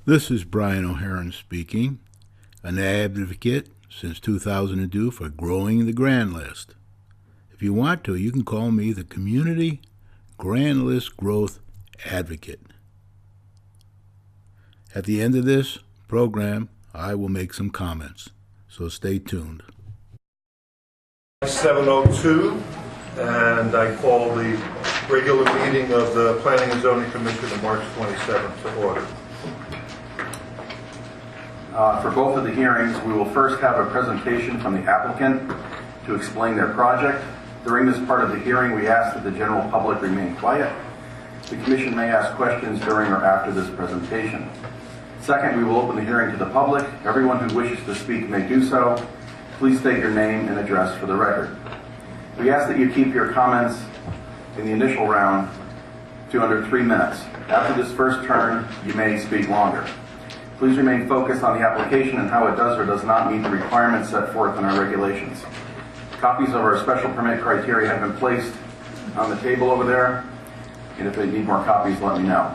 This is Brian O'Haron speaking, an advocate since 2002 for growing the Grand List. If you want to, you can call me the Community Grand List Growth Advocate. At the end of this program, I will make some comments, so stay tuned. 7:02, and I call the regular meeting of the Planning and Zoning Commission of March 27th to order. For both of the hearings, we will first have a presentation from the applicant to explain their project. During this part of the hearing, we ask that the general public remain quiet. The Commission may ask questions during or after this presentation. Second, we will open the hearing to the public. Everyone who wishes to speak may do so. Please state your name and address for the record. We ask that you keep your comments in the initial round to under 3 minutes. After this first turn, you may speak longer. Please remain focused on the application and how it does or does not meet the requirements set forth in our regulations. Copies of our special permit criteria have been placed on the table over there, and if they need more copies, let me know.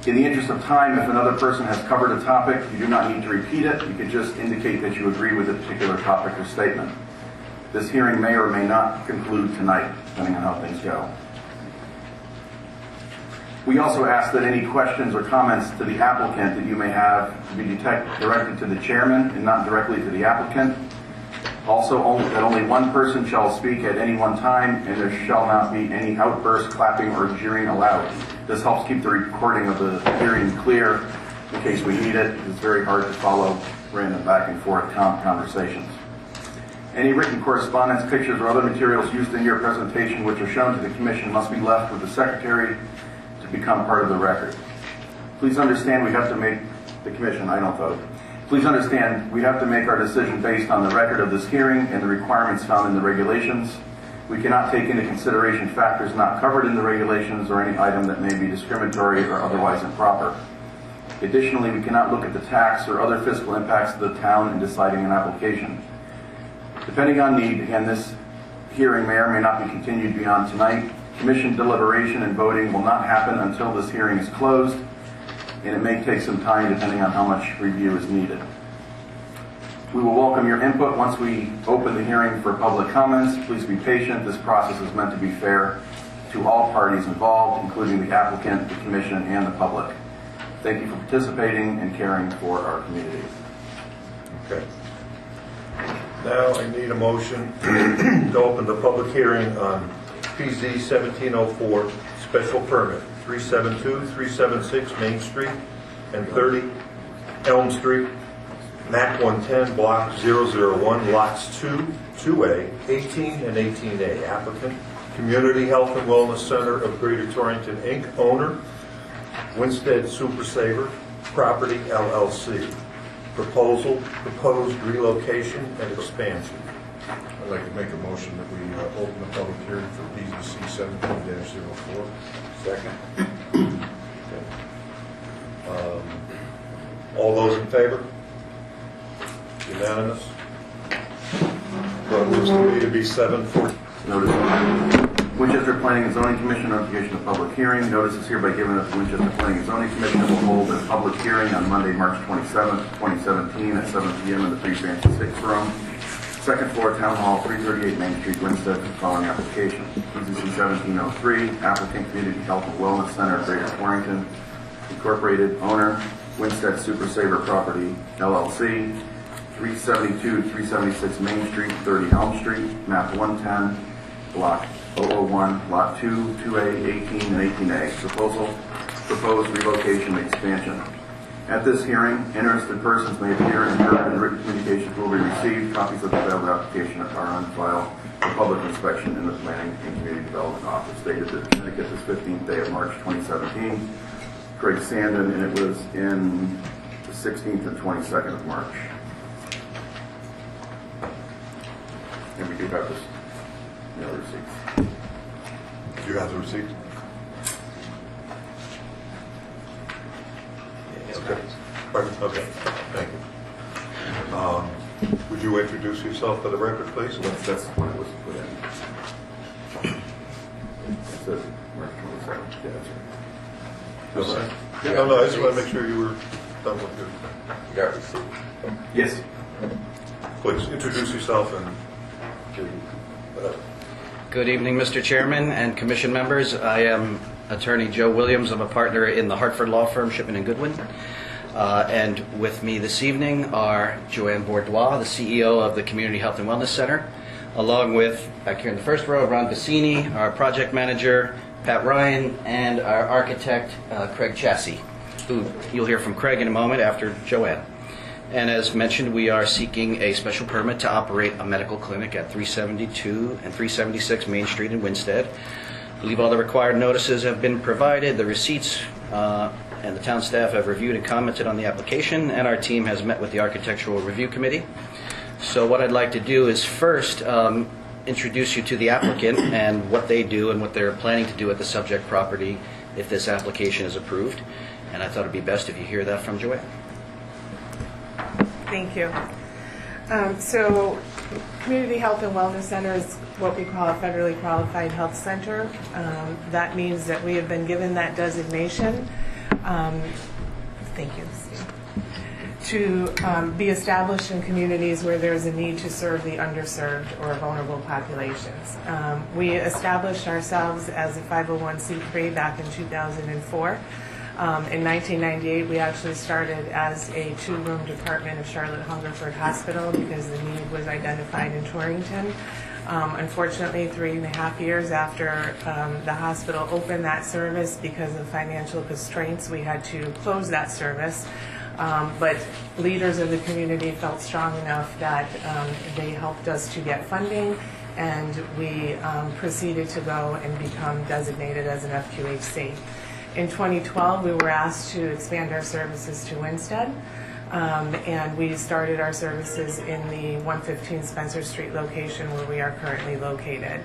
In the interest of time, if another person has covered a topic, you do not need to repeat it. You can just indicate that you agree with a particular topic or statement. This hearing may or may not conclude tonight, depending on how things go. We also ask that any questions or comments to the applicant that you may have be directed to the chairman and not directly to the applicant. Also, that only one person shall speak at any one time, and there shall not be any outbursts, clapping, or jeering allowed. This helps keep the recording of the hearing clear in case we need it. It's very hard to follow random back and forth conversations. Any written correspondence, pictures, or other materials used in your presentation which are shown to the Commission must be left with the Secretary to become part of the record. Please understand we have to make the Commission, I don't vote. Please understand we have to make our decision based on the record of this hearing and the requirements found in the regulations. We cannot take into consideration factors not covered in the regulations or any item that may be discriminatory or otherwise improper. Additionally, we cannot look at the tax or other fiscal impacts of the town in deciding an application. Depending on need, again, this hearing may or may not be continued beyond tonight. Commission deliberation and voting will not happen until this hearing is closed, and it may take some time depending on how much review is needed. We will welcome your input once we open the hearing for public comments. Please be patient. This process is meant to be fair to all parties involved, including the applicant, the Commission, and the public. Thank you for participating and caring for our community. Okay. Now I need a motion to open the public hearing on PZ 1704 special permit 372, 376 Main Street and 30 Elm Street, MAC 110, Block 001, Lots 2, 2A, 18 and 18A. Applicant, Community Health and Wellness Center of Greater Torrington, Inc. Owner, Winstead Super Saver Property, LLC. Proposed relocation and expansion. I'd like to make a motion that we open the public hearing for PZC 17-04. Second. All those in favor? Unanimous? Well, it looks to me to be 7-4. Notice. Winchester Planning and Zoning Commission notification of public hearing. Notice is hereby given that the Winchester Planning and Zoning Commission will hold a public hearing on Monday, March 27th, 2017 at 7 p.m. in the 3 Fancy 6 room. Second floor, Town Hall, 338 Main Street, Winstead, following application. PZC 1703, applicant Community Health and Wellness Center, Greater Torrington, Incorporated, owner, Winstead Super Saver Property, LLC, 372, 376 Main Street, 30 Elm Street, map 110, block 001, lot 2, 2A, 18, and 18A. Proposed relocation and expansion. At this hearing, interested persons may appear and heard, and written communications will be received. Copies of the filed application are on file for public inspection in the Planning and Community Development Office. Dated Connecticut, this 15th day of March 2017. Craig Sandin, and it was in the 16th and 22nd of March. And we do have this, receipts. Do you have the receipt? Okay. Okay. Thank you. Would you introduce yourself for the record, please? That's when it was put in. It says March 27th. Yeah, that's right. Okay. No, I just want to make sure you were done with your... You got receipt. Yes. Please introduce yourself and whatever. Good evening, Mr. Chairman and Commission members. I am Attorney Joe Williams. I'm a partner in the Hartford law firm Shipman & Goodwin. And with me this evening are Joanne Bourdois, the CEO of the Community Health and Wellness Center, along with, back here in the first row, Ron Bassini, our project manager, Pat Ryan, and our architect, Craig Chassie, who you'll hear from Craig in a moment after Joanne. And as mentioned, we are seeking a special permit to operate a medical clinic at 372 and 376 Main Street in Winsted. I believe all the required notices have been provided, the receipts, and the town staff have reviewed and commented on the application, and our team has met with the Architectural Review Committee. So what I'd like to do is first introduce you to the applicant and what they do and what they're planning to do at the subject property if this application is approved. And I thought it'd be best if you hear that from Joanne. Thank you. So Community Health and Wellness Center is what we call a federally qualified health center. That means that we have been given that designation. Thank you, Steve. To be established in communities where there's a need to serve the underserved or vulnerable populations. We established ourselves as a 501c3 back in 2004. In 1998, we actually started as a 2-room department of Charlotte Hungerford Hospital because the need was identified in Torrington. Unfortunately, 3.5 years after the hospital opened that service, because of financial constraints, we had to close that service. But leaders of the community felt strong enough that they helped us to get funding, and we proceeded to go and become designated as an FQHC. In 2012, we were asked to expand our services to Winsted, and we started our services in the 115 Spencer Street location where we are currently located.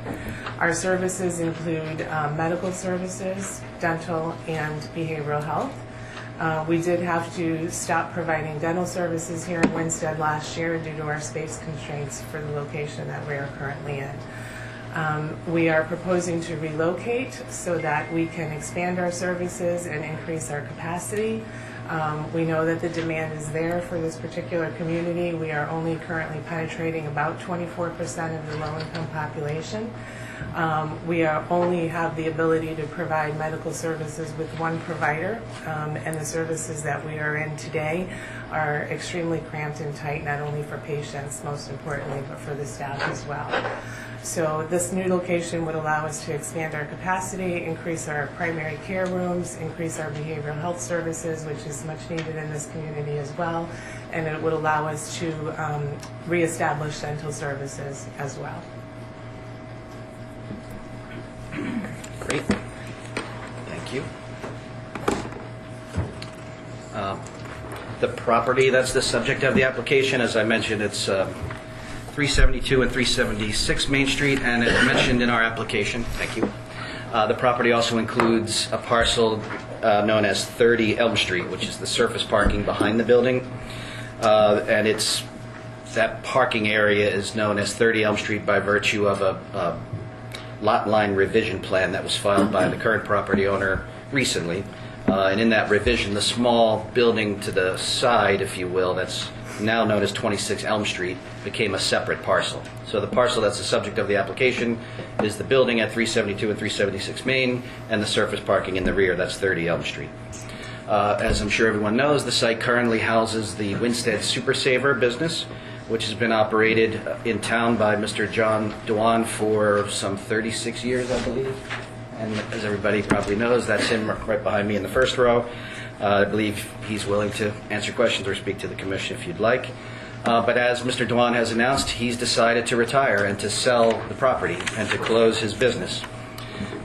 Our services include medical services, dental, and behavioral health. We did have to stop providing dental services here in Winsted last year due to our space constraints for the location that we are currently in. We are proposing to relocate so that we can expand our services and increase our capacity. We know that the demand is there for this particular community. We are only currently penetrating about 24% of the low-income population. We only have the ability to provide medical services with one provider, and the services that we are in today are extremely cramped and tight, not only for patients, most importantly, but for the staff as well. So this new location would allow us to expand our capacity, increase our primary care rooms, increase our behavioral health services, which is much needed in this community as well, and it would allow us to reestablish dental services as well. Great. Thank you. The property that's the subject of the application, as I mentioned, it's 372 and 376 Main Street, and as mentioned in our application, thank you. The property also includes a parcel known as 30 Elm Street, which is the surface parking behind the building, and that parking area is known as 30 Elm Street by virtue of a lot line revision plan that was filed by the current property owner recently. And in that revision, the small building to the side, if you will, that's now known as 26 Elm Street, became a separate parcel. So the parcel that's the subject of the application is the building at 372 and 376 Main, and the surface parking in the rear, that's 30 Elm Street. As I'm sure everyone knows, the site currently houses the Winsted Super Saver business, which has been operated in town by Mr. John Dewan for some 36 years, I believe. And as everybody probably knows, that's him right behind me in the first row. I believe he's willing to answer questions or speak to the commission if you'd like. But as Mr. Dewan has announced, he's decided to retire and to sell the property and to close his business.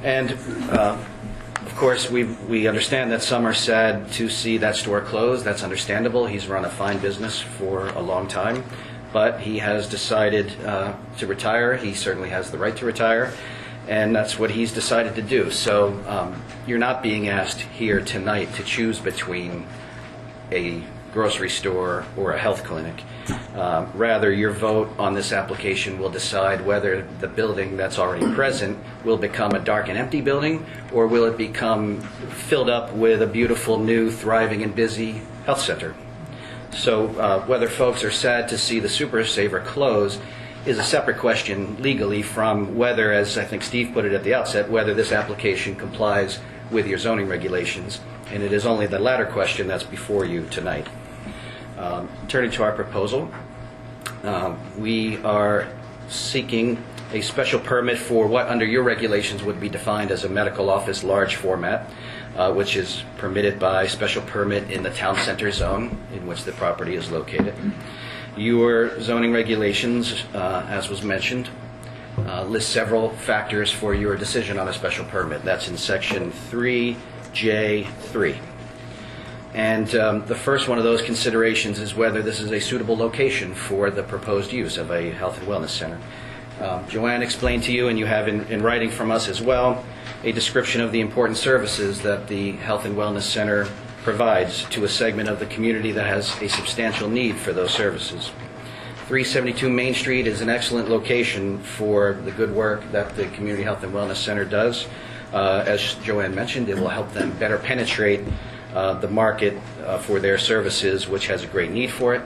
And of course, we understand that some are sad to see that store closed. That's understandable. He's run a fine business for a long time. But he has decided to retire. He certainly has the right to retire. And that's what he's decided to do. So you're not being asked here tonight to choose between a grocery store, or a health clinic. Rather, your vote on this application will decide whether the building that's already present will become a dark and empty building, or will it become filled up with a beautiful, new, thriving, and busy health center. So whether folks are sad to see the Super Saver close is a separate question legally from whether, as I think Steve put it at the outset, whether this application complies with your zoning regulations. And it is only the latter question that's before you tonight. Turning to our proposal, we are seeking a special permit for what under your regulations would be defined as a medical office large format, which is permitted by special permit in the town center zone in which the property is located. Your zoning regulations, as was mentioned, list several factors for your decision on a special permit. That's in section 3J3. And the first one of those considerations is whether this is a suitable location for the proposed use of a health and wellness center. Joanne explained to you, and you have in writing from us as well, a description of the important services that the Health and Wellness Center provides to a segment of the community that has a substantial need for those services. 372 Main Street is an excellent location for the good work that the Community Health and Wellness Center does. As Joanne mentioned, it will help them better penetrate the market for their services, which has a great need for it.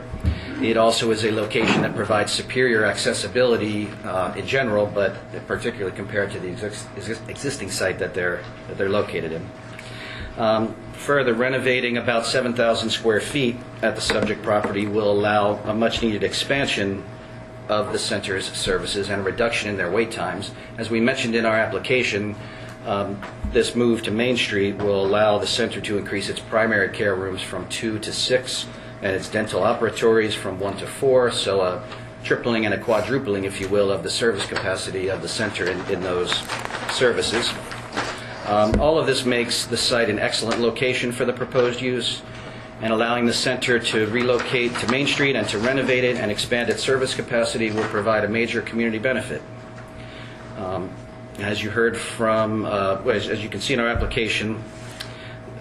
It also is a location that provides superior accessibility in general, but particularly compared to the existing site that they're located in. Further, renovating about 7,000 square feet at the subject property will allow a much-needed expansion of the center's services and a reduction in their wait times. As we mentioned in our application, this move to Main Street will allow the center to increase its primary care rooms from 2 to 6 and its dental operatories from 1 to 4, so a tripling and a quadrupling, if you will, of the service capacity of the center in those services. All of this makes the site an excellent location for the proposed use, and allowing the center to relocate to Main Street and to renovate it and expand its service capacity will provide a major community benefit. As you heard from, as you can see in our application,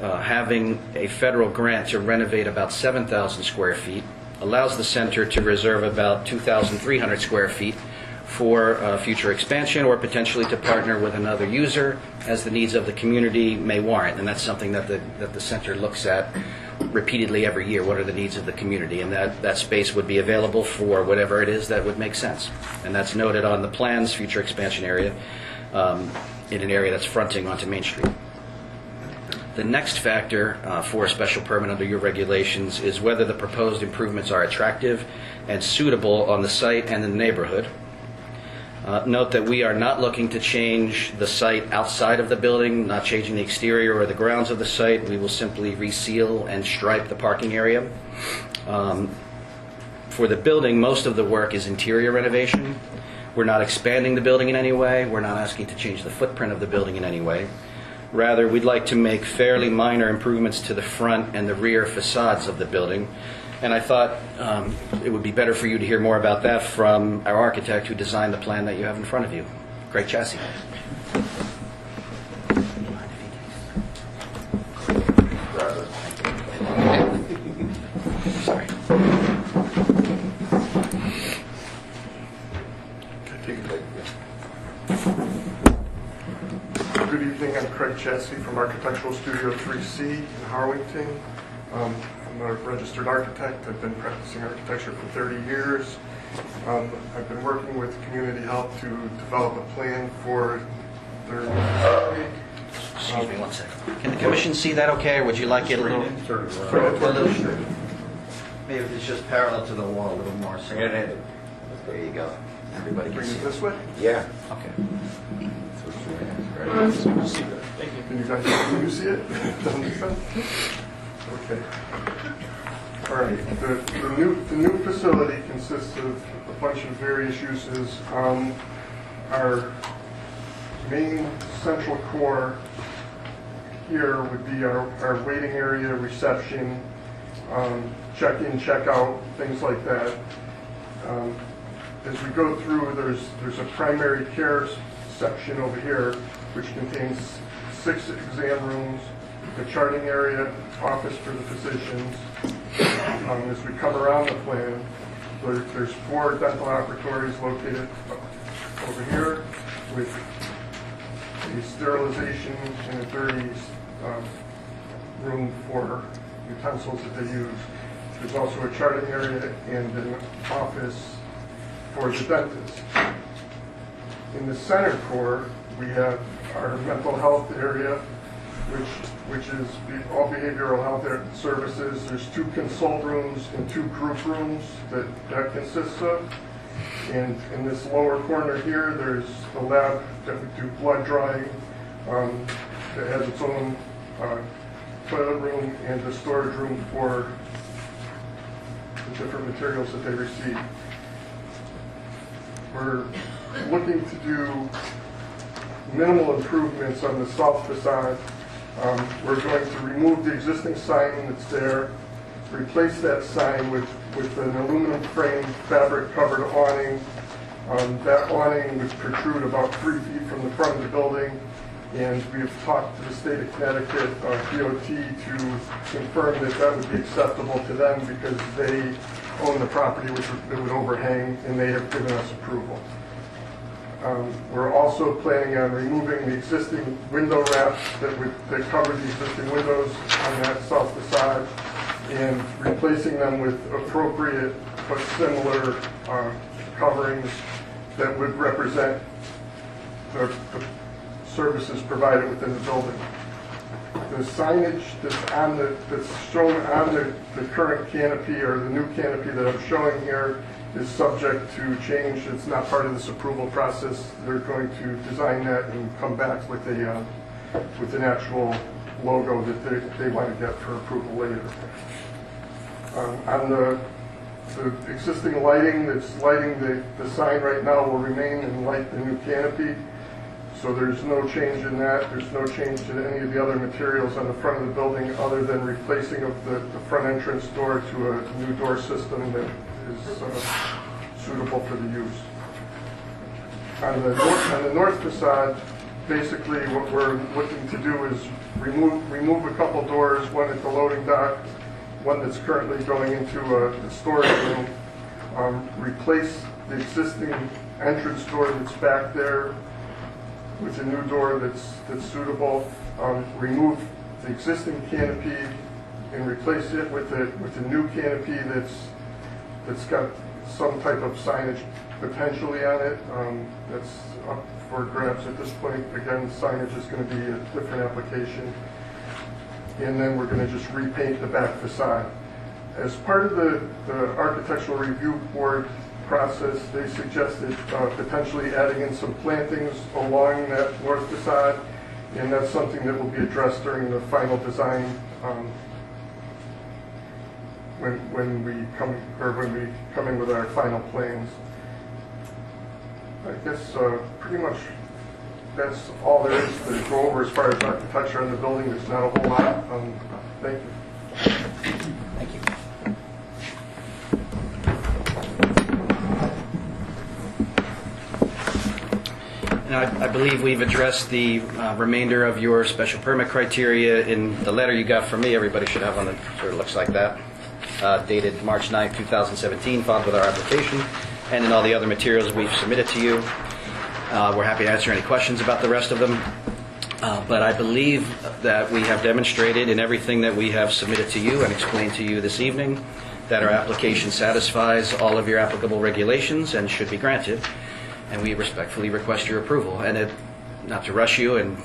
having a federal grant to renovate about 7,000 square feet allows the center to reserve about 2,300 square feet for future expansion, or potentially to partner with another user as the needs of the community may warrant. And that's something that the center looks at repeatedly every year. What are the needs of the community? And that space would be available for whatever it is that would make sense. And that's noted on the plans, future expansion area, in an area that's fronting onto Main Street. The next factor for a special permit under your regulations is whether the proposed improvements are attractive and suitable on the site and in the neighborhood. Note that we are not looking to change the site outside of the building, not changing the exterior or the grounds of the site. We will simply reseal and stripe the parking area. For the building, most of the work is interior renovation. We're not expanding the building in any way. We're not asking to change the footprint of the building in any way. Rather, we'd like to make fairly minor improvements to the front and the rear facades of the building. And I thought it would be better for you to hear more about that from our architect who designed the plan that you have in front of you, Craig Chassie. Sorry. Good evening, I'm Craig Chassie from Architectural Studio 3C in Harwington. I'm a registered architect. I've been practicing architecture for 30 years. I've been working with Community Health to develop a plan for their Excuse me one second. Can the commission see that okay, or would you like it a little straight? Maybe it's just parallel to the wall a little more. So there you go. Everybody can bring see it it. this way. Yeah. Okay. Can you guys can you see it? Doesn't make sense? Okay. All right. The new facility consists of a bunch of various uses. Our main central core here would be our waiting area, reception, check-in, check-out, things like that. As we go through, there's a primary care section over here, which contains 6 exam rooms, the charting area, office for the physicians. As we come around the plan, there's 4 dental operatories located over here with a sterilization and a dirty room for utensils that they use. There's also a charting area and an office for the dentist. In the center core, we have our mental health area, which is all behavioral health services. There's 2 consult rooms and 2 group rooms that consists of. And in this lower corner here, there's the lab that we do blood drawing, that has its own toilet room and the storage room for the different materials that they receive. We're looking to do minimal improvements on the south facade. We're going to remove the existing sign that's there, replace that sign with an aluminum frame fabric covered awning. That awning would protrude about 3 feet from the front of the building, and we've talked to the state of Connecticut DOT to confirm that that would be acceptable to them because they own the property which would overhang, and they have given us approval. We're also planning on removing the existing window wraps that cover the existing windows on that south facade and replacing them with appropriate but similar coverings that would represent the services provided within the building. The signage that's shown on the current canopy or the new canopy that I'm showing here is subject to change. It's not part of this approval process. They're going to design that and come back with an actual logo that they want to get for approval later. On the existing lighting that's lighting the sign right now will remain and light the new canopy. So there's no change in that. There's no change in any of the other materials on the front of the building other than replacing of the front entrance door to a new door system that is suitable for the use. On the north facade, basically what we're looking to do is remove a couple doors, one at the loading dock, one that's currently going into a storage room, replace the existing entrance door that's back there with a new door that's suitable, remove the existing canopy and replace it with a new canopy that's got some type of signage potentially on it. That's up for grabs at this point. Again, signage is going to be a different application. And then we're going to just repaint the back facade. As part of the Architectural Review Board process, they suggested potentially adding in some plantings along that north facade, and that's something that will be addressed during the final design when we come in with our final plans. I guess pretty much that's all there is to go over as far as architecture in the building. There's not a whole lot. Thank you. Thank you. Now, I believe we've addressed the remainder of your special permit criteria in the letter you got from me. Everybody should have one that sort of looks like that, dated March 9, 2017, filed with our application, and in all the other materials we've submitted to you. We're happy to answer any questions about the rest of them. But I believe that we have demonstrated in everything that we have submitted to you and explained to you this evening that our application satisfies all of your applicable regulations and should be granted. And we respectfully request your approval. And not to rush you, and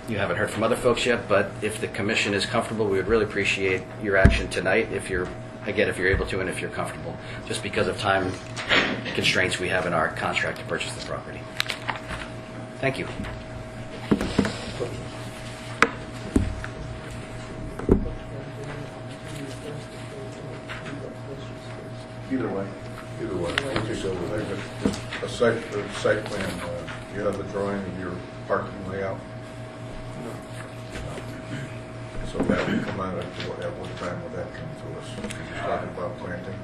you haven't heard from other folks yet, but if the commission is comfortable, we would really appreciate your action tonight if you're able to and if you're comfortable, just because of time constraints we have in our contract to purchase the property. Thank you. Either way. Either way, okay, so we'll make a site plan, you have the drawing of your parking layout? So that will come out at what time will that come to us? You're talking about planting?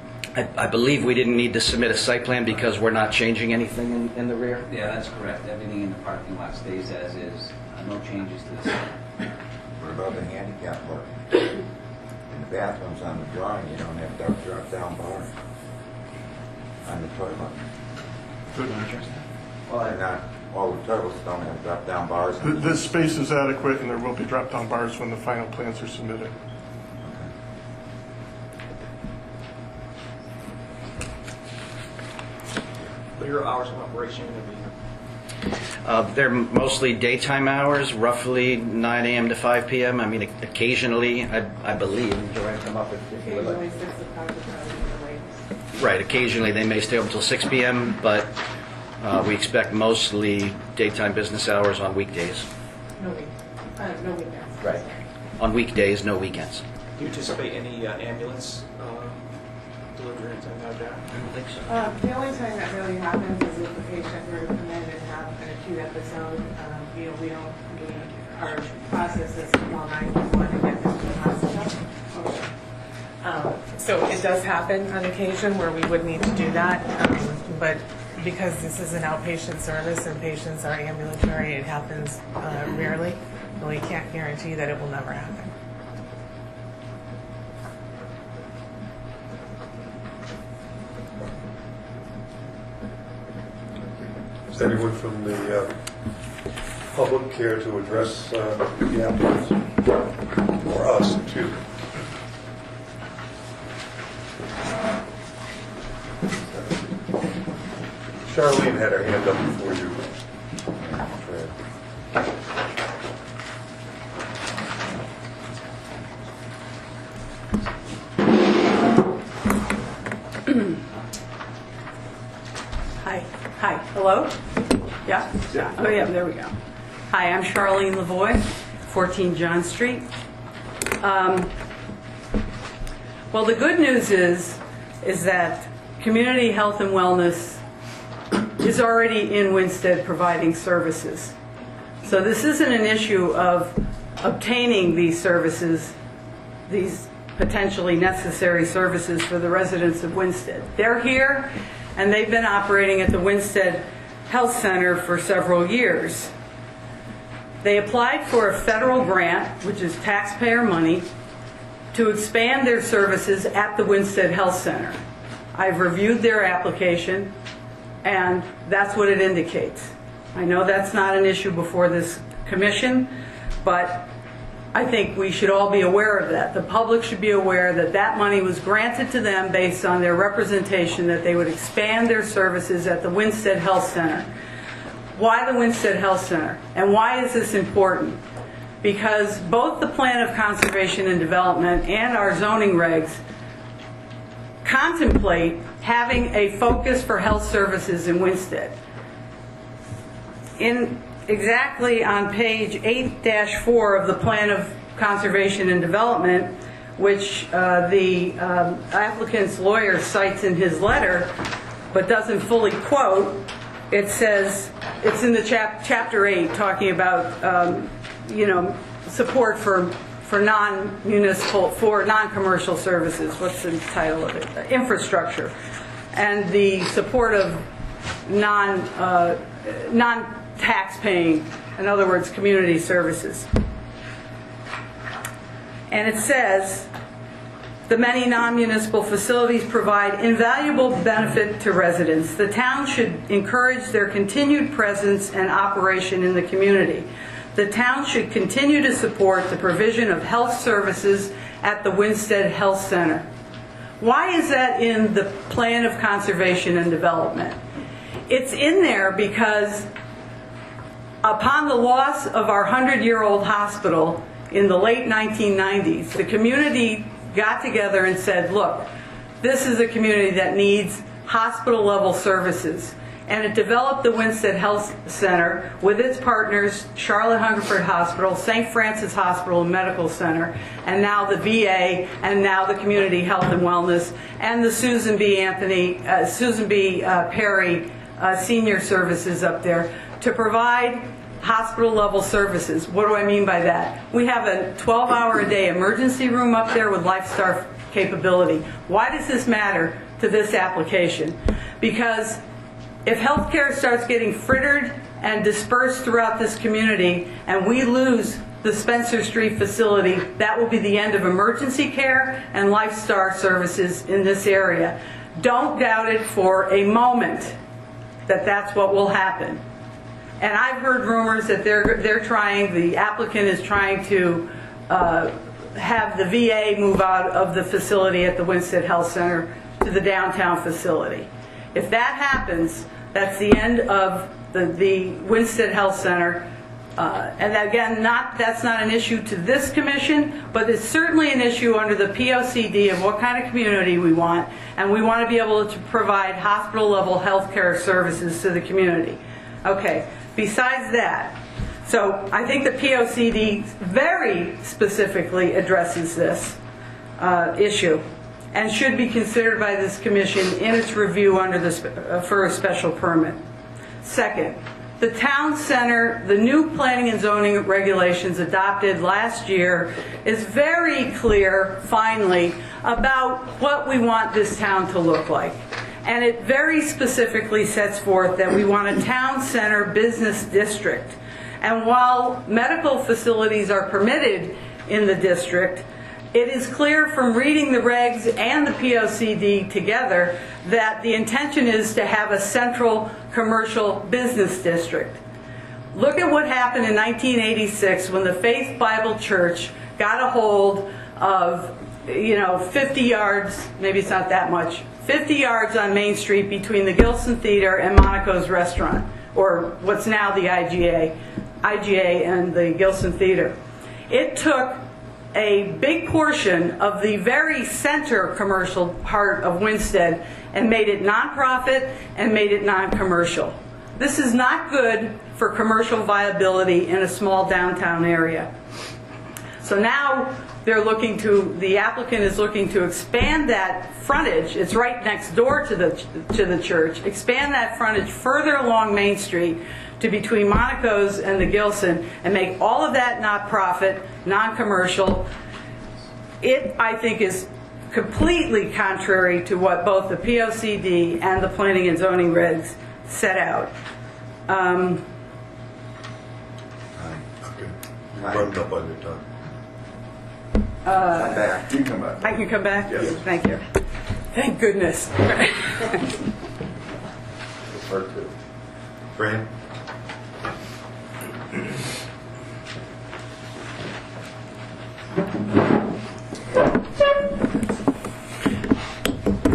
I believe we didn't need to submit a site plan because we're not changing anything in the rear. Yeah, that's correct. Everything in the parking lot stays as is. No changes to the site. We're about the handicap parking. And the bathrooms on the drawing, you don't have drop down bars on the toilet. Well, they're not, all the toilets don't have drop down bars. This space is adequate, and there will be drop-down bars when the final plans are submitted. What are your hours of operation going to be? They're mostly daytime hours, roughly 9 a.m. to 5 p.m. I mean, occasionally, I believe, do I come up if you would like? Occasionally 6 o'clock is probably the latest. Right, occasionally they may stay open until 6 p.m., but we expect mostly daytime business hours on weekdays. No weekends. Right. On weekdays, no weekends. Do you anticipate any ambulance delivery or anything like that? I don't think so. The only time that really happens is if the patient were to come in and have an acute episode. Our process is to call 911 and get them to the hospital. So it does happen on occasion where we would need to do that, but because this is an outpatient service and patients are ambulatory, it happens rarely. And we can't guarantee that it will never happen. Is anyone from the public care to address the applicants? Or us, too? Charlene had her hand up before you. Hi. Hello? Yeah? Oh, yeah, there we go. Hi, I'm Charlene Lavoie, 14 John Street. Well, the good news is that Community Health and Wellness is already in Winsted providing services. So this isn't an issue of obtaining these services, these potentially necessary services for the residents of Winsted. They're here, and they've been operating at the Winsted Health Center for several years. They applied for a federal grant, which is taxpayer money, to expand their services at the Winsted Health Center. I've reviewed their application, and that's what it indicates. I know that's not an issue before this commission, but I think we should all be aware of that. The public should be aware that that money was granted to them based on their representation that they would expand their services at the Winsted Health Center. Why the Winsted Health Center? And why is this important? Because both the Plan of Conservation and Development and our zoning regs contemplate having a focus for health services in Winsted. Exactly on page 8-4 of the Plan of Conservation and Development, which the applicant's lawyer cites in his letter, but doesn't fully quote, it says, it's in the chapter 8, talking about, support for non-municipal, for non-commercial services. What's the title of it? Infrastructure. And the support of non-tax-paying, in other words, community services. And it says, the many non-municipal facilities provide invaluable benefit to residents. The town should encourage their continued presence and operation in the community. The town should continue to support the provision of health services at the Winsted Health Center. Why is that in the Plan of Conservation and Development? It's in there because upon the loss of our 100-year-old hospital in the late 1990s, the community got together and said, look, this is a community that needs hospital-level services. And it developed the Winsted Health Center with its partners, Charlotte Hungerford Hospital, St. Francis Hospital and Medical Center, and now the VA, and now the Community Health and Wellness, and the Susan B. Perry Senior Services up there to provide hospital-level services. What do I mean by that? We have a 12-hour-a-day emergency room up there with LifeStar capability. Why does this matter to this application? Because if healthcare starts getting frittered and dispersed throughout this community, and we lose the Spencer Street facility, that will be the end of emergency care and lifestyle services in this area. Don't doubt it for a moment that that's what will happen. And I've heard rumors that the applicant is trying to have the VA move out of the facility at the Winstead Health Center to the downtown facility. If that happens, that's the end of the Winstead Health Center. And again, that's not an issue to this commission, but it's certainly an issue under the POCD of what kind of community we want, and we want to be able to provide hospital-level health care services to the community. Okay, besides that, so I think the POCD very specifically addresses this issue and should be considered by this commission in its review under for a special permit. Second, the town center, the new planning and zoning regulations adopted last year is very clear, finally, about what we want this town to look like. And it very specifically sets forth that we want a town center business district. And while medical facilities are permitted in the district, it is clear from reading the regs and the POCD together that the intention is to have a central commercial business district. Look at what happened in 1986 when the Faith Bible Church got a hold of, 50 yards, maybe it's not that much, 50 yards on Main Street between the Gilson Theater and Monaco's Restaurant, or what's now the IGA and the Gilson Theater. It took a big portion of the very center commercial part of Winstead and made it nonprofit and made it non-commercial. This is not good for commercial viability in a small downtown area. So now the applicant is looking to expand that frontage. It's right next door to the church. Expand that frontage further along Main Street to between Monaco's and the Gilson and make all of that not-profit, non-commercial. It, I think, is completely contrary to what both the POCD and the planning and zoning regs set out. Okay. Run up on your tongue. Back. You can come back. I can come back? Yes. Thank you. Thank goodness. It's hard to. Fran?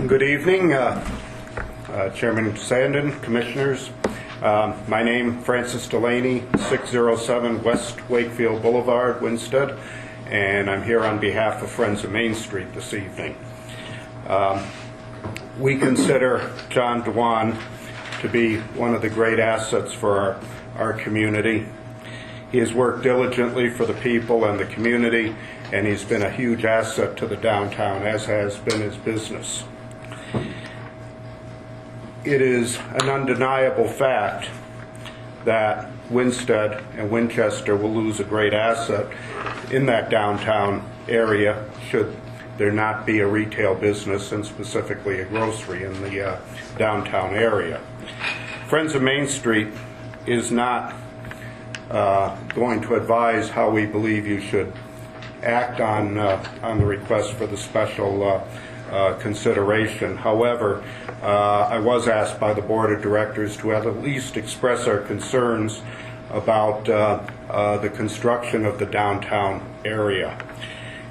Good evening, Chairman Sandin, Commissioners. My name, Francis Delaney, 607 West Wakefield Boulevard, Winstead, and I'm here on behalf of Friends of Main Street this evening. We consider John Dewan to be one of the great assets for our community. He has worked diligently for the people and the community, and he's been a huge asset to the downtown, as has been his business. It is an undeniable fact that Winstead and Winchester will lose a great asset in that downtown area should there not be a retail business, and specifically a grocery, in the downtown area. Friends of Main Street is not going to advise how we believe you should act on the request for the special consideration. However, I was asked by the Board of Directors to at least express our concerns about the construction of the downtown area.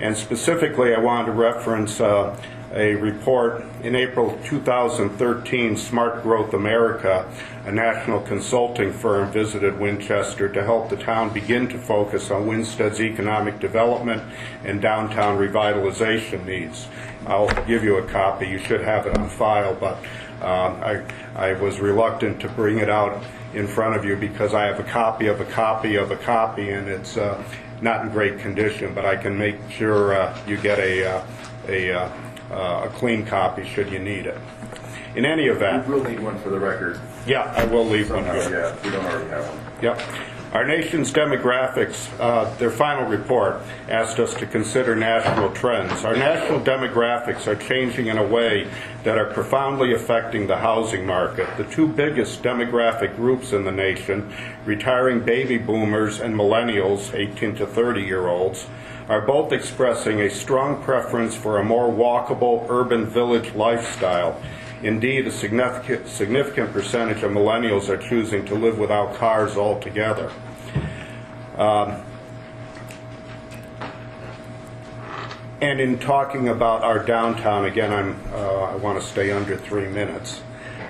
And specifically, I wanted to reference a report in April 2013. Smart Growth America, a national consulting firm, visited Winchester to help the town begin to focus on Winstead's economic development and downtown revitalization needs. I'll give you a copy. You should have it on file, but I was reluctant to bring it out in front of you because I have a copy of a copy of a copy, and it's not in great condition, but I can make sure you get a clean copy should you need it. In any event, We'll need one for the record. yeah, I will leave one here. Yeah, if we don't already have one. Yep. Our nation's demographics, their final report asked us to consider national trends. Our national demographics are changing in a way that are profoundly affecting the housing market. The two biggest demographic groups in the nation, retiring baby boomers and millennials, 18 to 30-year-olds, are both expressing a strong preference for a more walkable urban village lifestyle. Indeed, a significant percentage of millennials are choosing to live without cars altogether. And in talking about our downtown, again, I want to stay under 3 minutes,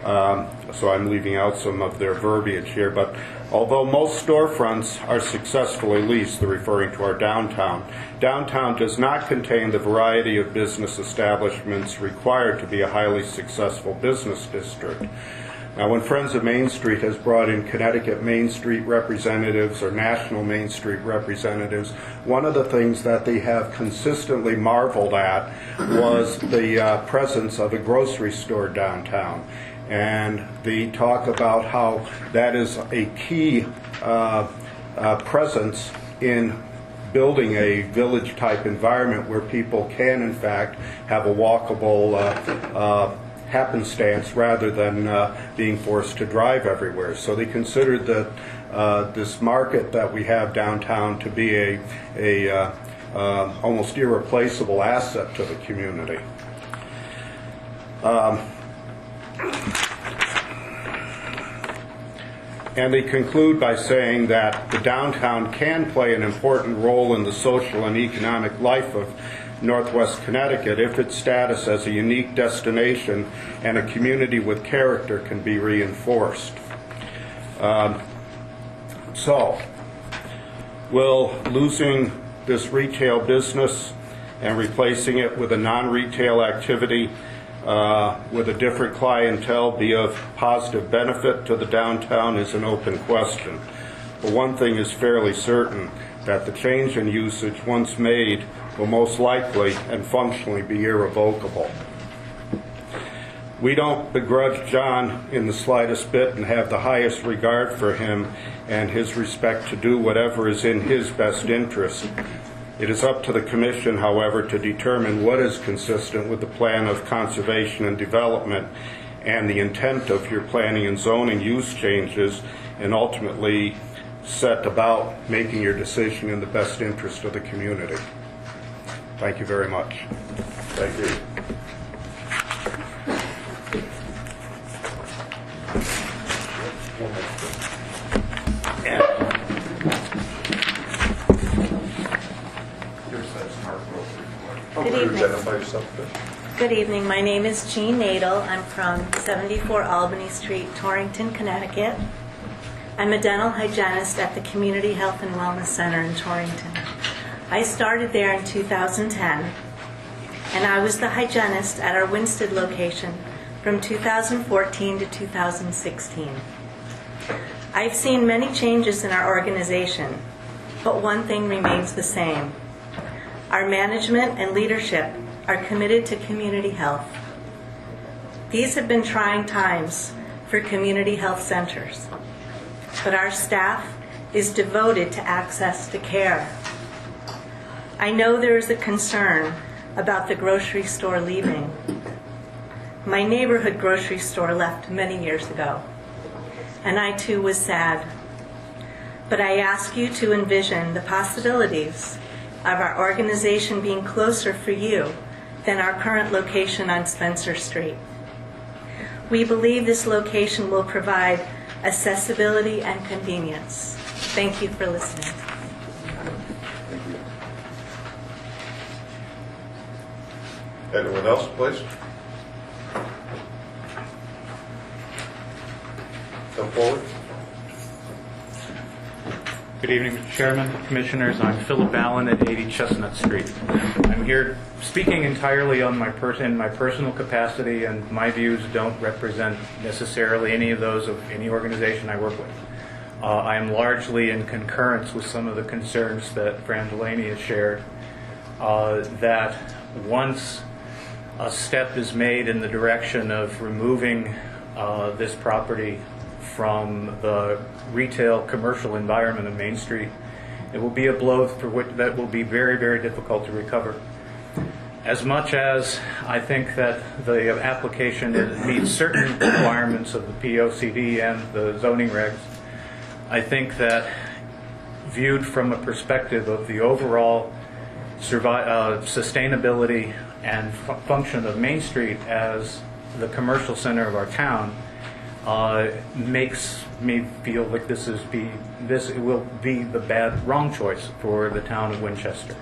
so I'm leaving out some of their verbiage here. But although most storefronts are successfully leased, they're referring to our downtown. Downtown does not contain the variety of business establishments required to be a highly successful business district. Now, when Friends of Main Street has brought in Connecticut Main Street representatives or National Main Street representatives, one of the things that they have consistently marveled at was the presence of a grocery store downtown. And they talk about how that is a key presence in building a village-type environment where people can, in fact, have a walkable happenstance rather than being forced to drive everywhere. So they considered that this market that we have downtown to be a almost irreplaceable asset to the community. And they conclude by saying that the downtown can play an important role in the social and economic life of Northwest Connecticut if its status as a unique destination and a community with character can be reinforced. So, will losing this retail business and replacing it with a non-retail activity with a different clientele be of positive benefit to the downtown is an open question. But one thing is fairly certain, that the change in usage once made will most likely and functionally be irrevocable. We don't begrudge John in the slightest bit and have the highest regard for him and his respect to do whatever is in his best interest. It is up to the Commission, however, to determine what is consistent with the plan of conservation and development and the intent of your planning and zoning use changes, and ultimately set about making your decision in the best interest of the community. Thank you very much. Thank you. Good evening. Identify yourself, please. Good evening. My name is Jean Nadel. I'm from 74 Albany Street, Torrington, Connecticut. I'm a dental hygienist at the Community Health and Wellness Center in Torrington. I started there in 2010, and I was the hygienist at our Winsted location from 2014 to 2016. I've seen many changes in our organization, but one thing remains the same. Our management and leadership are committed to community health. These have been trying times for community health centers, but our staff is devoted to access to care. I know there is a concern about the grocery store leaving. My neighborhood grocery store left many years ago, and I too was sad. But I ask you to envision the possibilities of our organization being closer for you than our current location on Spencer Street. We believe this location will provide accessibility and convenience. Thank you for listening. Anyone else, please? Come forward. Good evening, Mr. Chairman, Commissioners. I'm Philip Allen at 80 Chestnut Street. I'm here speaking entirely on in my personal capacity, and my views don't represent necessarily any of those of any organization I work with. I am largely in concurrence with some of the concerns that Fran Delaney has shared, that once a step is made in the direction of removing this property from the retail commercial environment of Main Street. It will be a blow for which that will be very, very difficult to recover. As much as I think that the application meets certain requirements of the POCD and the zoning regs, I think that viewed from a perspective of the overall sustainability and function of Main Street as the commercial center of our town, makes me feel like this will be the wrong choice for the town of Winchester.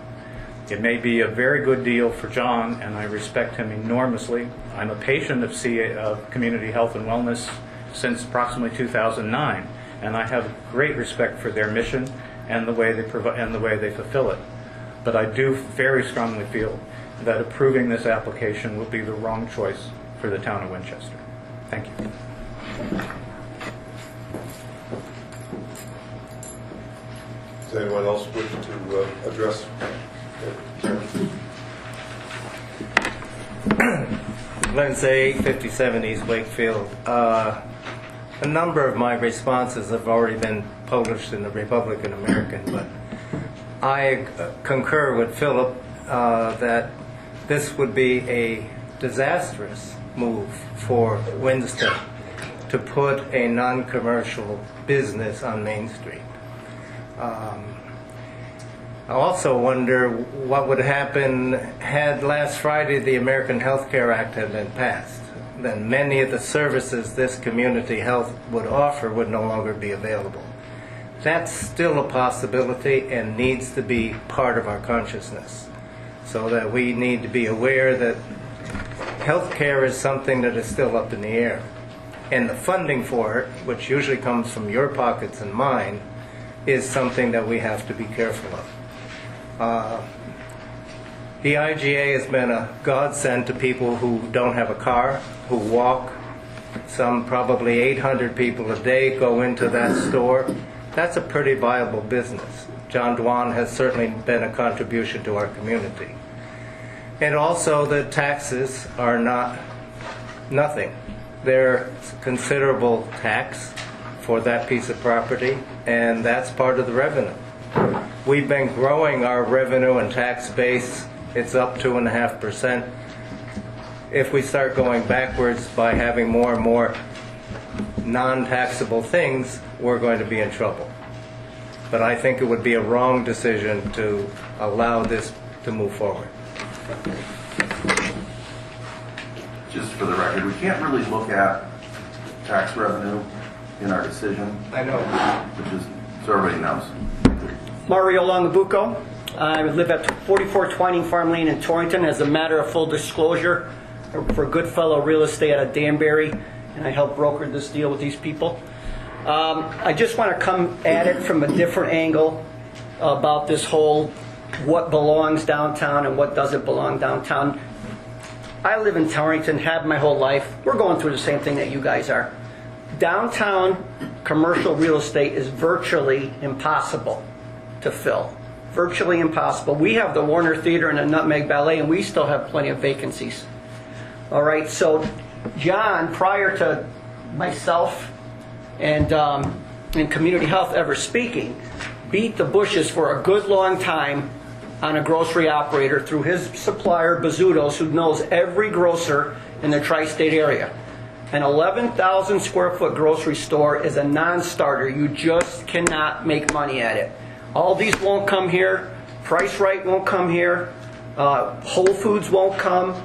It may be a very good deal for John, and I respect him enormously. I'm a patient of Community Health and Wellness since approximately 2009, and I have great respect for their mission and the way they fulfill it. But I do very strongly feel that approving this application will be the wrong choice for the town of Winchester. Thank you. Does anyone else wish to address? Lindsay, 57 East Wakefield. A number of my responses have already been published in the Republican American, but I concur with Philip that this would be a disastrous move for Winston to put a non-commercial business on Main Street. I also wonder what would happen had last Friday the American Health Care Act had been passed. Then many of the services this community health would offer would no longer be available. That's still a possibility and needs to be part of our consciousness, so that we need to be aware that health care is something that is still up in the air. And the funding for it, which usually comes from your pockets and mine, is something that we have to be careful of. The IGA has been a godsend to people who don't have a car, who walk. Some, probably 800 people a day, go into that store. That's a pretty viable business. John Dwan has certainly been a contribution to our community. And also the taxes are not nothing. They're considerable tax for that piece of property, and that's part of the revenue. We've been growing our revenue and tax base. It's up 2.5%. If we start going backwards by having more and more non-taxable things, we're going to be in trouble. But I think it would be a wrong decision to allow this to move forward. Just for the record, we can't really look at tax revenue in our decision. I know. Which is, so everybody knows. Mario Longabuco. I live at 4420 Farm Lane in Torrington. As a matter of full disclosure, for Goodfellow Real Estate out of Danbury, and I help broker this deal with these people. I just want to come at it from a different angle about this whole what belongs downtown and what doesn't belong downtown. I live in Torrington, have my whole life. We're going through the same thing that you guys are. Downtown commercial real estate is virtually impossible to fill. Virtually impossible. We have the Warner Theater and the Nutmeg Ballet, and we still have plenty of vacancies. All right, so John, prior to myself and Community Health ever speaking, beat the bushes for a good long time on a grocery operator through his supplier, Bazzuto's, who knows every grocer in the tri-state area. An 11,000 square foot grocery store is a non-starter. You just cannot make money at it. Aldi's won't come here. Price Right won't come here. Whole Foods won't come.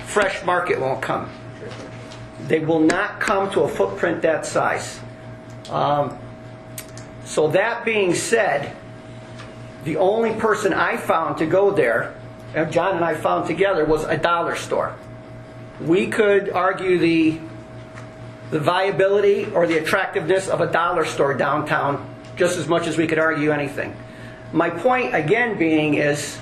Fresh Market won't come. They will not come to a footprint that size. So that being said, the only person I found to go there, and John and I found together, was a dollar store. We could argue the viability or the attractiveness of a dollar store downtown just as much as we could argue anything. My point again being is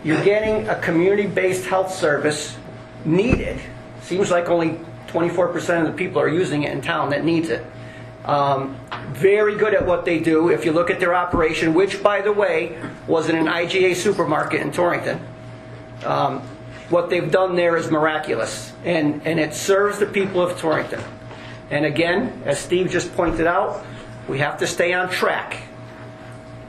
you're getting a community-based health service needed. Seems like only 24% of the people are using it in town that needs it. Very good at what they do. If you look at their operation, which by the way was in an IGA supermarket in Torrington, what they've done there is miraculous, and it serves the people of Torrington. And again, as Steve just pointed out, we have to stay on track.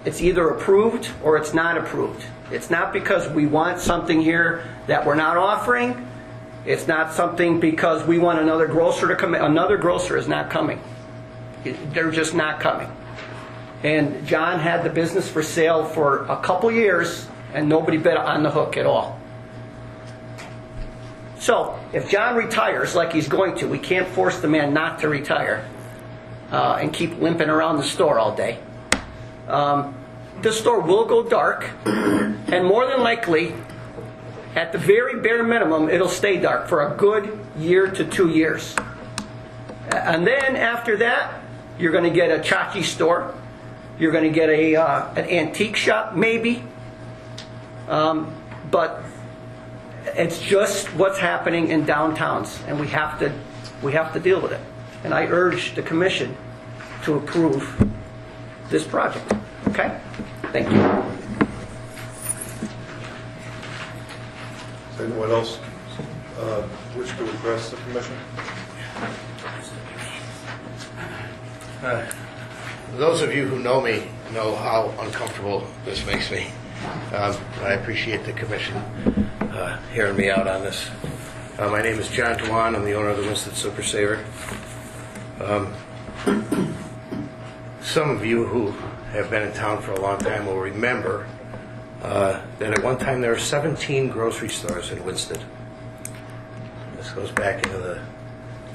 It's either approved or it's not approved. It's not because we want something here that we're not offering. It's not something because we want another grocer to come in. Another grocer is not coming. They're just not coming. And John had the business for sale for a couple years and nobody bid on the hook at all. So, if John retires like he's going to, we can't force the man not to retire and keep limping around the store all day. The store will go dark, and more than likely, at the very bare minimum, it'll stay dark for a good year to 2 years. And then after that, you're going to get a tchotchke store. You're going to get an antique shop, maybe. But it's just what's happening in downtowns, and we have to deal with it. And I urge the commission to approve this project. Okay? Thank you. Does anyone else wish to address the commission? Those of you who know me know how uncomfortable this makes me. I appreciate the commission hearing me out on this. My name is John Dwan. I'm the owner of the Winsted Super Saver. Some of you who have been in town for a long time will remember that at one time there were 17 grocery stores in Winsted. This goes back into the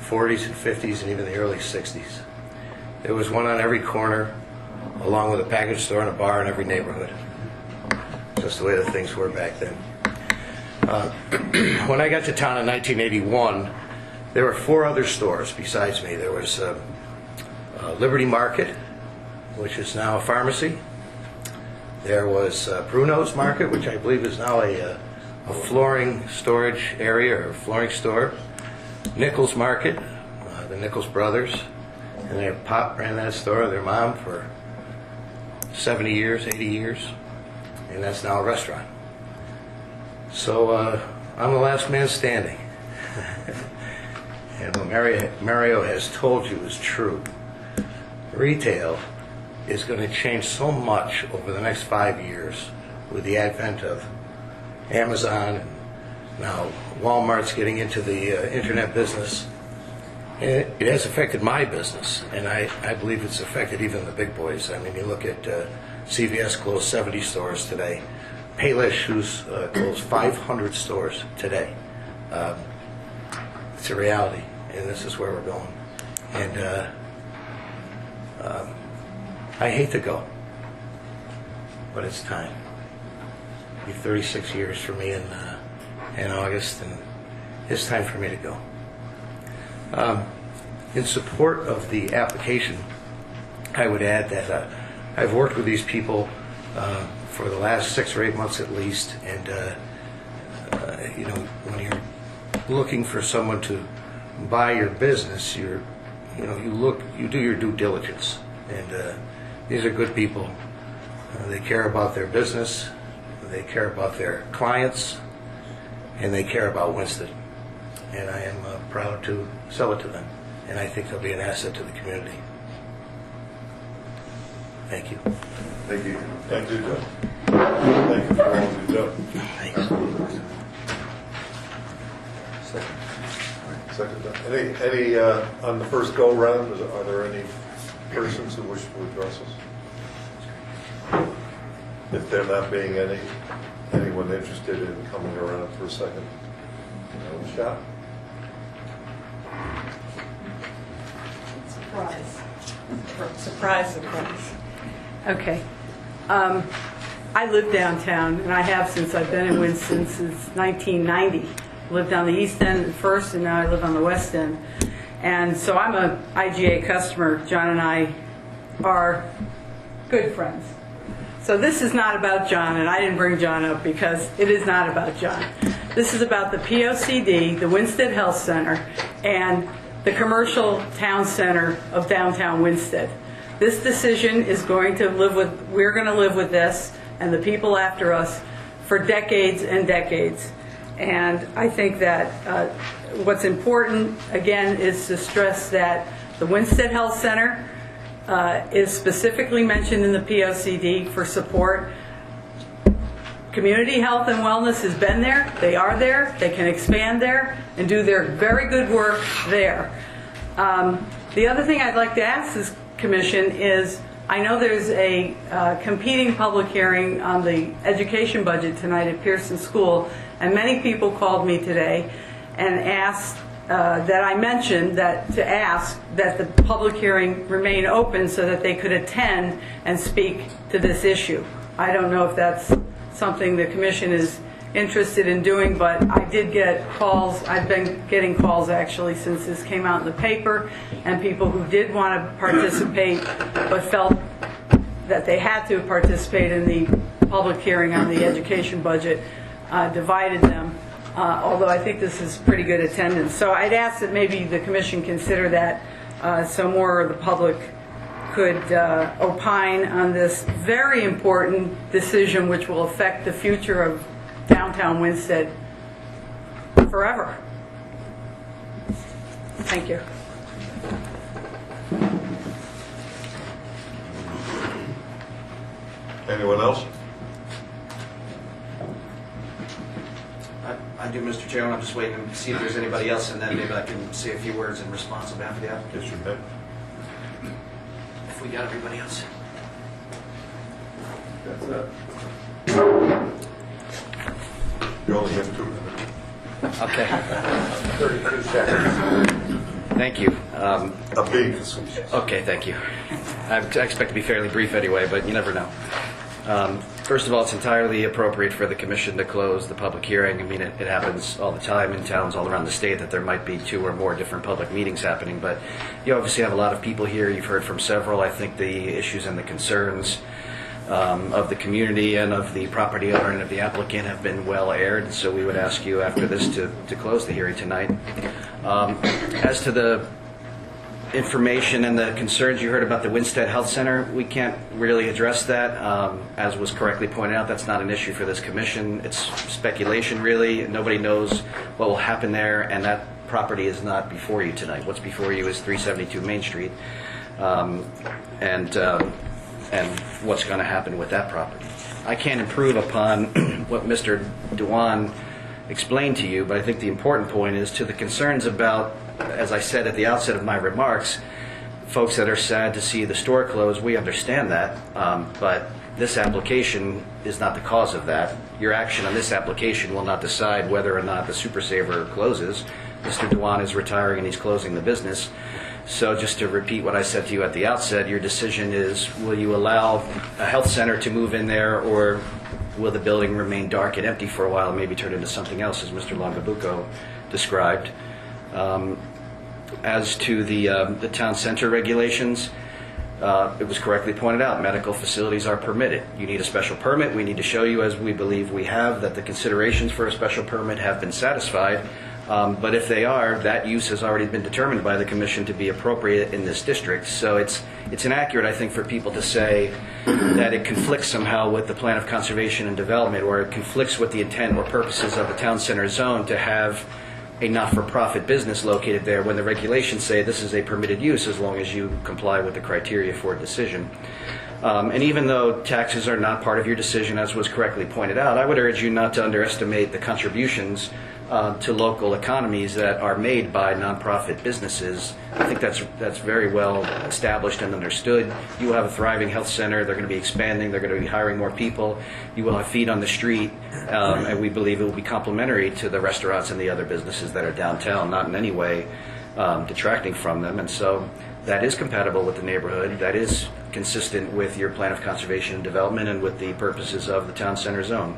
40s and 50s and even the early 60s. There was one on every corner, along with a package store and a bar in every neighborhood. Just the way the things were back then. When I got to town in 1981, there were 4 other stores besides me. There was Liberty Market, which is now a pharmacy. There was Bruno's Market, which I believe is now a flooring storage area or a flooring store. Nichols Market, the Nichols brothers. And their pop ran that store, their mom, for 70 years, 80 years. And that's now a restaurant. So I'm the last man standing. And what Mario has told you is true. Retail is going to change so much over the next 5 years with the advent of Amazon, and now Walmart's getting into the internet business. And it has affected my business, and I believe it's affected even the big boys. I mean, you look at CVS closed 70 stores today. Payless Shoes closed 500 stores today. It's a reality, and this is where we're going. And I hate to go, but it's time. It'll be 36 years for me in August, and it's time for me to go. In support of the application, I would add that I've worked with these people for the last 6 or 8 months at least, and you know, when you're looking for someone to buy your business, you do your due diligence, and these are good people. They care about their business, they care about their clients, and they care about Winsted. And I am proud to sell it to them. And I think they'll be an asset to the community. Thank you. Thank you. Thank you, Joe. Thank you for all you've done. Thanks. Second. Any on the first go round, are there any persons who wish to address us? If there not being anyone interested in coming around for a second, shot. Surprise. Okay. I live downtown, and I have since I've been in Winston since 1990. Lived on the east end first, and now I live on the west end. And so I'm a IGA customer. John and I are good friends. So this is not about John, and I didn't bring John up because it is not about John. This is about the POCD, the Winsted Health Center, and the commercial town center of downtown Winsted. This decision is going to we're going to live with this and the people after us for decades and decades. And I think that what's important, again, is to stress that the Winstead Health Center is specifically mentioned in the POCD for support. Community Health and Wellness has been there, they are there, they can expand there and do their very good work there. The other thing I'd like to ask this commission is, I know there's a competing public hearing on the education budget tonight at Pearson School, and many people called me today and asked that I mentioned that to ask that the public hearing remain open so that they could attend and speak to this issue. I don't know if that's something the commission is interested in doing, but I did get calls. I've been getting calls actually since this came out in the paper, and people who did want to participate but felt that they had to participate in the public hearing on the education budget divided them, although I think this is pretty good attendance. So I'd ask that maybe the commission consider that so more of the public could opine on this very important decision which will affect the future of downtown Winstead forever. Thank you. Anyone else? I do, Mr. Chairman. I'm just waiting to see if there's anybody else, and then maybe I can say a few words in response on behalf of the applicant. Yes, you may. If we got everybody else. That's it. You only have 2 minutes. Okay. 32 seconds. Thank you. A big. Okay, thank you. I expect to be fairly brief anyway, but you never know. First of all, it's entirely appropriate for the commission to close the public hearing. I mean, it happens all the time in towns all around the state that there might be 2 or more different public meetings happening, but you obviously have a lot of people here. You've heard from several. I think the issues and the concerns of the community and of the property owner and of the applicant have been well aired, so we would ask you after this to close the hearing tonight. As to the information and the concerns you heard about the Winstead Health Center, we can't really address that. As was correctly pointed out, that's not an issue for this commission. It's speculation, really. Nobody knows what will happen there, and that property is not before you tonight. What's before you is 372 Main Street, and what's going to happen with that property. I can't improve upon what Mr. Dewan explained to you, but I think the important point is to the concerns about, as I said at the outset of my remarks, folks that are sad to see the store close. We understand that, but this application is not the cause of that. Your action on this application will not decide whether or not the Super Saver closes. Mr. Dewan is retiring and he's closing the business. So just to repeat what I said to you at the outset, your decision is, will you allow a health center to move in there, or will the building remain dark and empty for a while and maybe turn into something else, as Mr. Longabuco described? As to the town center regulations, it was correctly pointed out, medical facilities are permitted. You need a special permit. We need to show you, as we believe we have, that the considerations for a special permit have been satisfied. But if they are, that use has already been determined by the commission to be appropriate in this district. So it's inaccurate, I think, for people to say that it conflicts somehow with the plan of conservation and development, or it conflicts with the intent or purposes of the town center zone to have a not-for-profit business located there, when the regulations say this is a permitted use as long as you comply with the criteria for a decision. And even though taxes are not part of your decision, as was correctly pointed out, I would urge you not to underestimate the contributions to local economies that are made by nonprofit businesses. I think that's very well established and understood. You will have a thriving health center. They're going to be expanding. They're going to be hiring more people. You will have feet on the street, and we believe it will be complementary to the restaurants and the other businesses that are downtown, not in any way detracting from them. And so that is compatible with the neighborhood. That is consistent with your plan of conservation and development and with the purposes of the town center zone.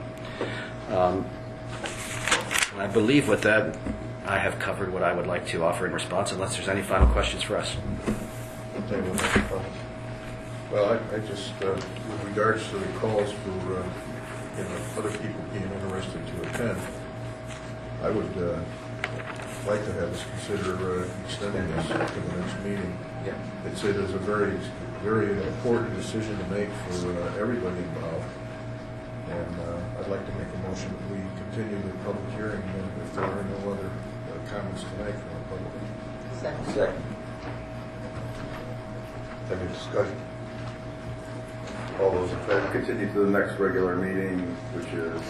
I believe with that, I have covered what I would like to offer in response, unless there's any final questions for us. Well, I just, with regards to the calls for other people being interested to attend, I would like to have us consider extending this to the next meeting. It is a very, very important decision to make for everybody involved. And I'd like to make a motion that we continue the public hearing if there are no other comments tonight from the public. Second. Any discussion? All those in favor? Continue to the next regular meeting, which is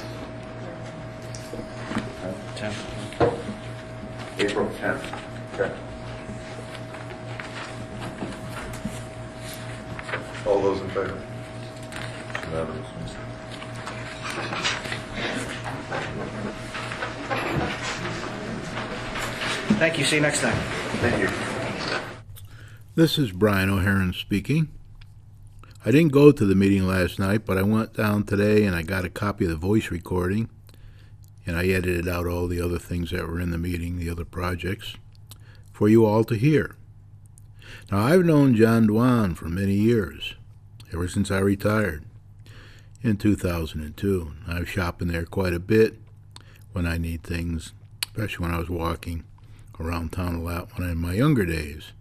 10. April 10th. Okay. All those in favor? Unanimous. Thank you. See you next time. Thank you. This is Brian O'Haron speaking. I didn't go to the meeting last night, but I went down today and I got a copy of the voice recording, and I edited out all the other things that were in the meeting, the other projects, for you all to hear. Now, I've known John Dwan for many years, ever since I retired in 2002. I've shopped in there quite a bit when I need things, especially when I was walking around town a lot in my younger days.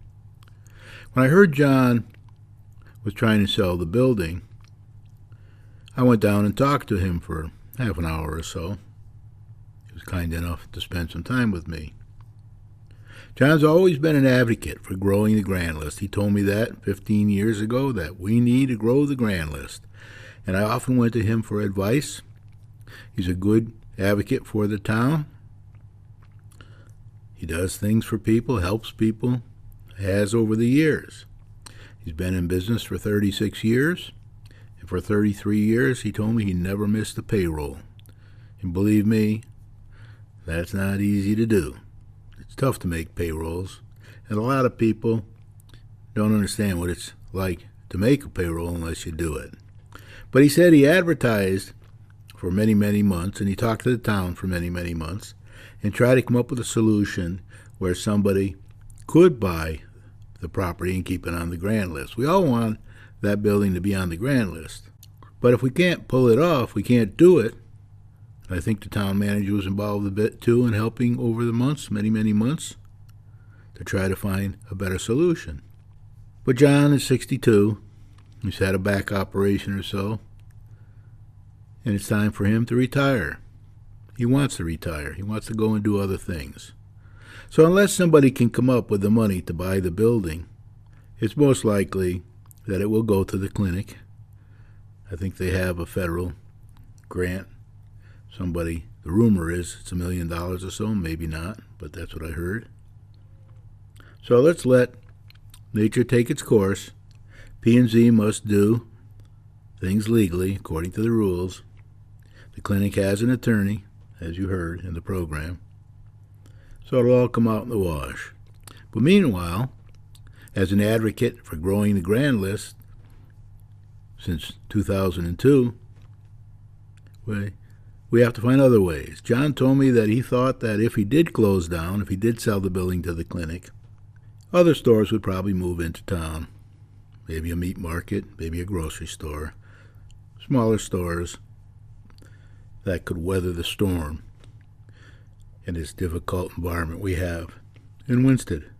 When I heard John was trying to sell the building, I went down and talked to him for half an hour or so. He was kind enough to spend some time with me. John's always been an advocate for growing the Grand List. He told me that 15 years ago, that we need to grow the Grand List. And I often went to him for advice. He's a good advocate for the town. He does things for people, helps people, has over the years. He's been in business for 36 years, and for 33 years he told me he never missed a payroll. And believe me, that's not easy to do. It's tough to make payrolls, and a lot of people don't understand what it's like to make a payroll unless you do it. But he said he advertised for many, many months, and he talked to the town for many, many months, and tried to come up with a solution where somebody could buy the property and keep it on the Grand List. We all want that building to be on the Grand List. But if we can't pull it off, we can't do it. I think the town manager was involved a bit too in helping over the months, many, many months, to try to find a better solution. But John is 62. He's had a back operation or so, and it's time for him to retire. He wants to retire. He wants to go and do other things. So unless somebody can come up with the money to buy the building, it's most likely that it will go to the clinic. I think they have a federal grant. The rumor is it's $1 million or so, maybe not, but that's what I heard. So let's let nature take its course. P&Z must do things legally, according to the rules. The clinic has an attorney, as you heard in the program. So it'll all come out in the wash. But meanwhile, as an advocate for growing the Grand List since 2002, we have to find other ways. John told me that he thought that if he did close down, if he did sell the building to the clinic, other stores would probably move into town. Maybe a meat market, maybe a grocery store, smaller stores that could weather the storm in this difficult environment we have in Winsted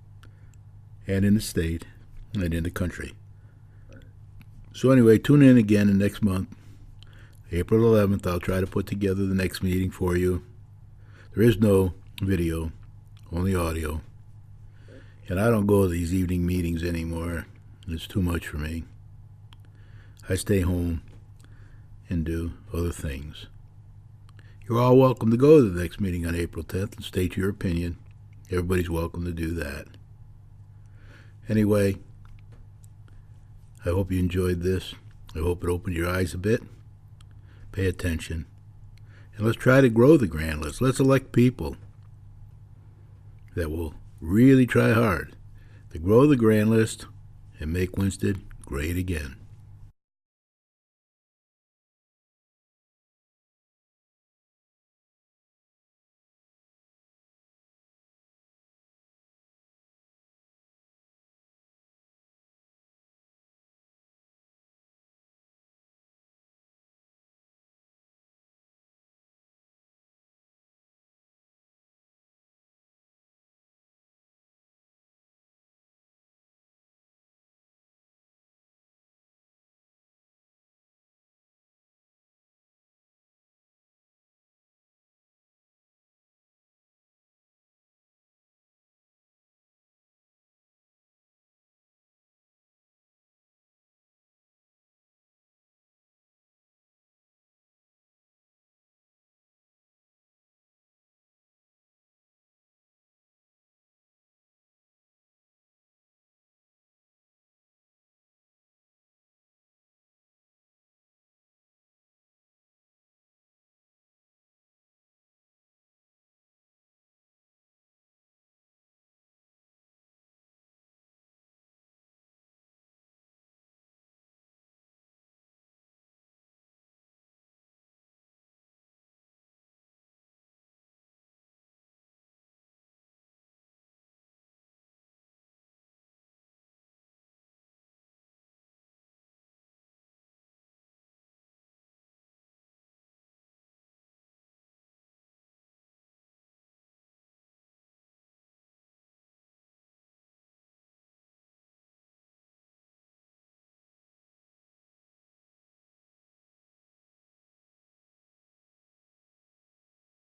and in the state and in the country. So anyway, tune in again next month, April 11th. I'll try to put together the next meeting for you. There is no video, only audio. And I don't go to these evening meetings anymore. It's too much for me. I stay home and do other things. You're all welcome to go to the next meeting on April 10th and state your opinion. Everybody's welcome to do that. Anyway, I hope you enjoyed this. I hope it opened your eyes a bit. Pay attention. And let's try to grow the Grand List. Let's elect people that will really try hard to grow the Grand List and make Winsted great again.